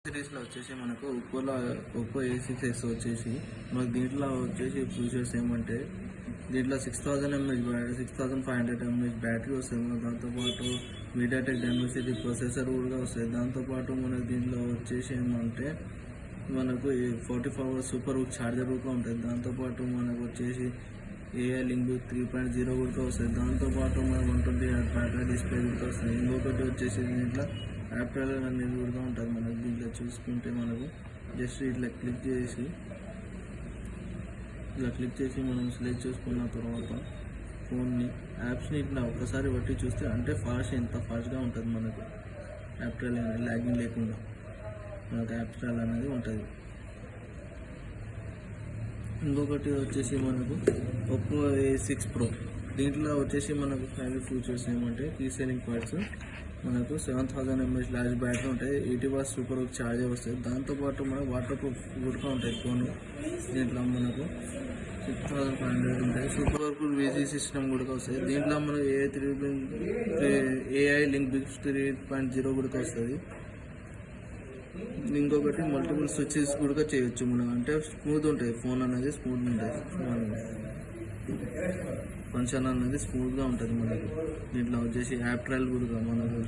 సిరీస్లో వచ్చేసి మనకు ఒప్పో A6s వచ్చేసి మనకు దీంట్లో వచ్చేసి ఫీచర్స్ ఏమంటే దీంట్లో 6500 mAh బ్యాటరీ వస్తుంది మనకు. దాంతోపాటు మీడియాటెక్ డైమెన్సిటీ ప్రొసెసర్ కూడా వస్తుంది. దాంతోపాటు మనకు దీంట్లో వచ్చేసి ఏమంటే మనకు 44 hours సూపర్ హుక్ ఛార్జర్ కూడా ఉంటుంది. దాంతోపాటు మనకు వచ్చేసి AI లింక్ 3.0 కూడా వస్తుంది. దాంతోపాటు మనకు 120Hz డిస్ప్లే కూడా వస్తుంది. ఇంకొకటి వచ్చేసి దీంట్లో యాప్టల్ అనేది కూడా ఉంటుంది. మనకు దీంట్లో చూసుకుంటే మనకు జస్ట్ ఇట్లా క్లిక్ చేసి మనం సెలెక్ట్ చేసుకున్న తర్వాత ఫోన్ని యాప్స్ని ఇట్లా ఒక్కసారి బట్టి చూస్తే అంటే ఎంత ఫాస్ట్గా ఉంటుంది మనకు. యాప్టల్ అనేది ల్యాగింగ్ లేకుండా మనకు యాప్టల్ అనేది ఉంటుంది. ఇంకొకటి వచ్చేసి మనకు ఒప్పో A6 Pro దీంట్లో వచ్చేసి మనకు ఫైనల్ ఫీచర్స్ ఏమంటే కీ సేవింగ్ పార్ట్స్ మనకు 7000 mAh లార్జ్ బ్యాటరీ ఉంటాయి. 80 watts సూపర్ హుక్ ఛార్జర్ వస్తుంది. దాంతోపాటు మనకు వాటర్ ప్రూఫ్ కూడా ఉంటాయి ఫోన్. దీంట్లో మనకు 6500 ఉంటాయి. సూపర్ హుక్ VG సిస్టమ్ కూడా వస్తుంది. దీంట్లో మనకు AI లింక్ 3.0 కూడా వస్తుంది. ఇంకొకటి మల్టిపుల్ స్విచెస్ కూడా చేయొచ్చు మనం. అంటే స్మూత్ ఉంటుంది ఫోన్ అనేది, స్మూత్ ఉంటుంది ఫంక్షన్ అనేది స్మూత్గా ఉంటుంది మనకు. దీంట్లో వచ్చేసి యాప్ ట్రయల్ కూడా మనకు